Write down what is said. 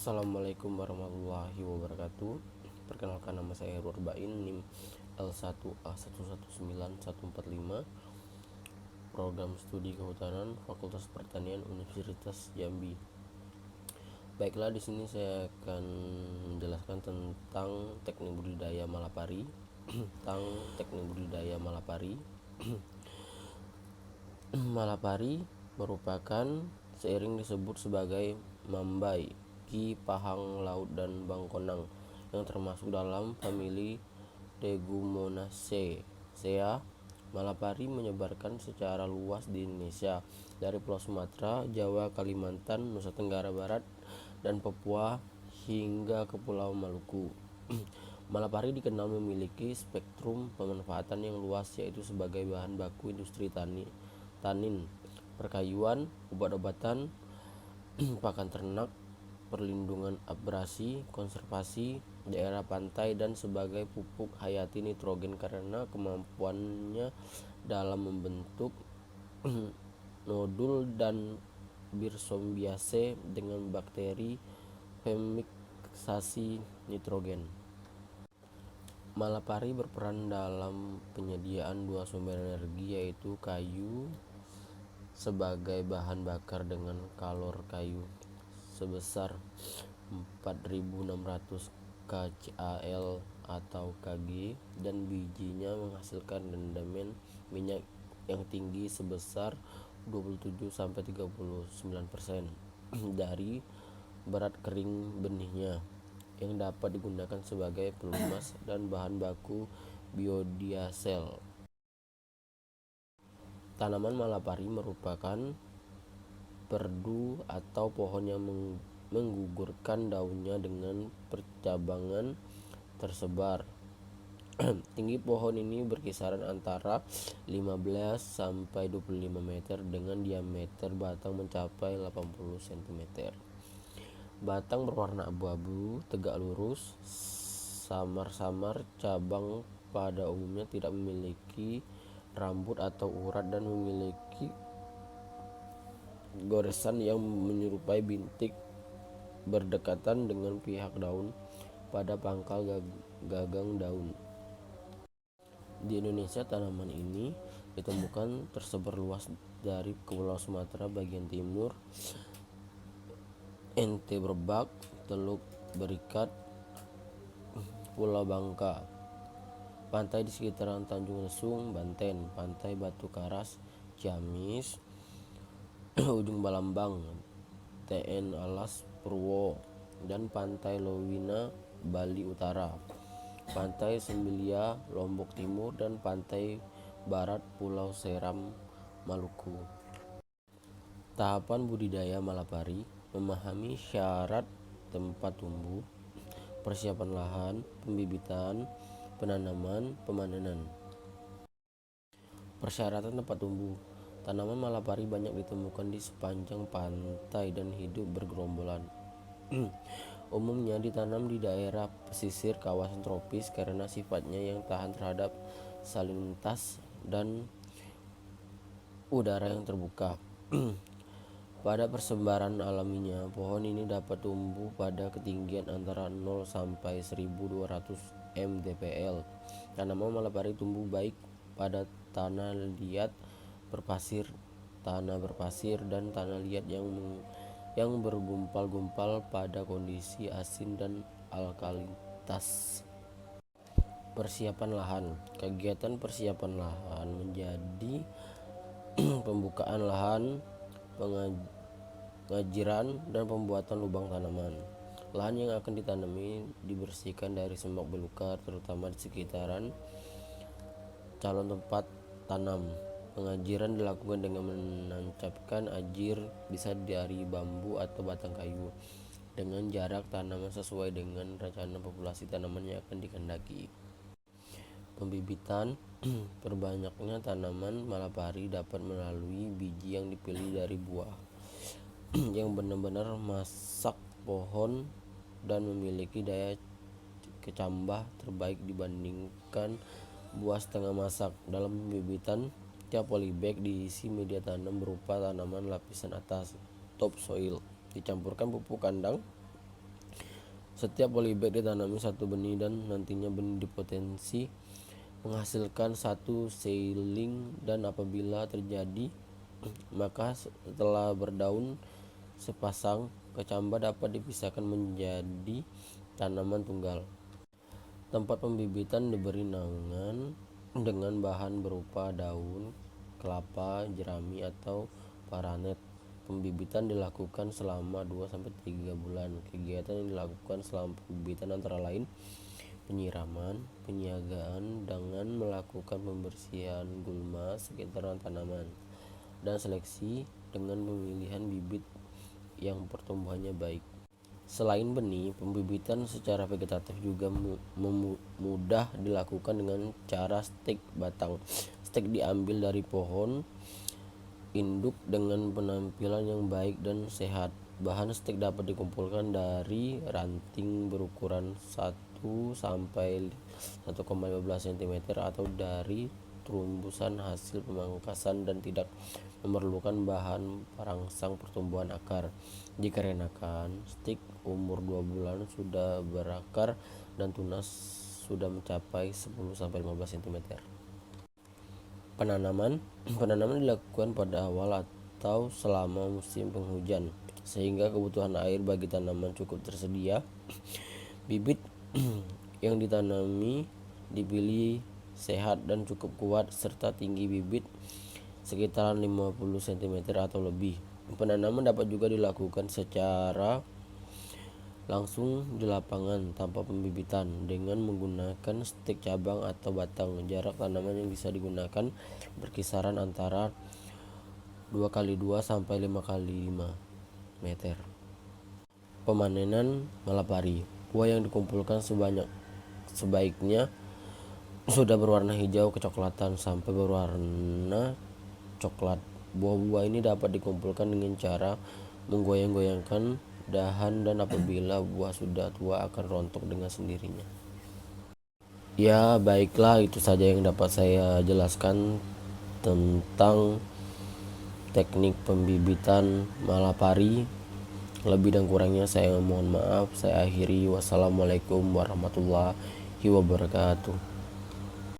Assalamualaikum warahmatullahi wabarakatuh. Perkenalkan, nama saya Heru Arbain, NIM L1A119145, Program Studi Kehutanan, Fakultas Pertanian, Universitas Jambi. Baiklah, di sini saya akan menjelaskan tentang teknik budidaya malapari. Malapari merupakan seiring disebut sebagai mambai, ki, pahang, laut, dan bangkonang yang termasuk dalam famili Leguminaceae. Malapari menyebarkan secara luas di Indonesia dari Pulau Sumatera, Jawa, Kalimantan, Nusa Tenggara Barat, dan Papua hingga ke Pulau Maluku. Malapari dikenal memiliki spektrum pemanfaatan yang luas, yaitu sebagai bahan baku industri tanin, perkayuan, obat-obatan, pakan ternak, perlindungan abrasi, konservasi daerah pantai, dan sebagai pupuk hayati nitrogen karena kemampuannya dalam membentuk nodul dan birsombiase dengan bakteri pemiksasi nitrogen. Malapari berperan dalam penyediaan dua sumber energi, yaitu kayu sebagai bahan bakar dengan kalor kayu sebesar 4.600 kcal atau kg, dan bijinya menghasilkan rendamen minyak yang tinggi sebesar 27-39% dari berat kering benihnya, yang dapat digunakan sebagai pelumas dan bahan baku biodiesel. Tanaman malapari merupakan perdu atau pohon yang menggugurkan daunnya dengan percabangan tersebar. Tinggi pohon ini berkisaran antara 15-25 meter dengan diameter batang mencapai 80 cm. Batang berwarna abu-abu, tegak lurus, samar-samar. Cabang pada umumnya tidak memiliki rambut atau urat dan memiliki goresan yang menyerupai bintik berdekatan dengan pihak daun pada pangkal gagang daun. Di Indonesia, tanaman ini ditemukan tersebar luas dari Pulau Sumatera bagian timur, Ente Berbak, Teluk Berikat, Pulau Bangka, pantai di sekitaran Tanjung Lesung, Banten, pantai Batu Karas, Ciamis, Ujung Balambang, TN Alas Purwo, dan pantai Lowina, Bali Utara, pantai Sembilia, Lombok Timur, dan pantai barat Pulau Seram, Maluku. Tahapan budidaya malapari: memahami syarat tempat tumbuh, persiapan lahan, pembibitan, penanaman, pemanenan. Persyaratan tempat tumbuh: tanaman malapari banyak ditemukan di sepanjang pantai dan hidup bergerombolan. Umumnya ditanam di daerah pesisir kawasan tropis karena sifatnya yang tahan terhadap salinitas dan udara yang terbuka. Pada persebaran alaminya, pohon ini dapat tumbuh pada ketinggian antara 0 sampai 1200 mdpl. Tanaman malapari tumbuh baik pada tanah liat berpasir, tanah berpasir, dan tanah liat yang bergumpal-gumpal pada kondisi asin dan alkalitas. Persiapan lahan: kegiatan persiapan lahan menjadi pembukaan lahan, pengajiran, dan pembuatan lubang tanaman. Lahan yang akan ditanami dibersihkan dari semak belukar, terutama di sekitaran calon tempat tanam. Pengajiran dilakukan dengan menancapkan ajir, bisa dari bambu atau batang kayu, dengan jarak tanaman sesuai dengan rencana populasi tanaman yang akan dikehendaki. Pembibitan: perbanyaknya tanaman malapari dapat melalui biji yang dipilih dari buah yang benar-benar masak pohon dan memiliki daya kecambah terbaik dibandingkan buah setengah masak. Dalam pembibitan, tiap polybag diisi media tanam berupa tanaman lapisan atas, topsoil, dicampurkan pupuk kandang Setiap polybag ditanami satu benih dan nantinya benih dipotensi menghasilkan satu seedling, dan apabila terjadi maka setelah berdaun sepasang kecambah dapat dipisahkan menjadi tanaman tunggal. Tempat pembibitan diberi naungan dengan bahan berupa daun kelapa, jerami atau paranet. Pembibitan dilakukan selama 2-3 bulan. Kegiatan yang dilakukan selama pembibitan antara lain penyiraman, penyagaan dengan melakukan pembersihan gulma sekitar tanaman, dan seleksi dengan pemilihan bibit yang pertumbuhannya baik. Selain benih, pembibitan secara vegetatif juga mudah dilakukan dengan cara stek batang. Stek diambil dari pohon induk dengan penampilan yang baik dan sehat. Bahan stek dapat dikumpulkan dari ranting berukuran 1-1,15 cm atau dari terumbusan hasil pemangkasan dan tidak memerlukan bahan perangsang pertumbuhan akar. Dikarenakan stek umur 2 bulan sudah berakar dan tunas sudah mencapai 10-15 cm. Penanaman dilakukan pada awal atau selama musim penghujan sehingga kebutuhan air bagi tanaman cukup tersedia. Bibit yang ditanami dipilih sehat dan cukup kuat serta tinggi bibit sekitaran 50 cm atau lebih. Penanaman dapat juga dilakukan secara langsung di lapangan tanpa pembibitan dengan menggunakan stek cabang atau batang. Jarak tanaman yang bisa digunakan berkisaran antara 2x2 sampai 5x5 meter. Pemanenan malapari. Buah yang dikumpulkan sebaiknya sudah berwarna hijau kecoklatan sampai berwarna coklat. Buah-buah ini dapat dikumpulkan dengan cara menggoyang-goyangkan dahan, dan apabila buah sudah tua akan rontok dengan sendirinya. Ya, baiklah, itu saja yang dapat saya jelaskan tentang teknik pembibitan malapari. Lebih dan kurangnya saya mohon maaf. Saya akhiri. Wassalamualaikum warahmatullahi wabarakatuh.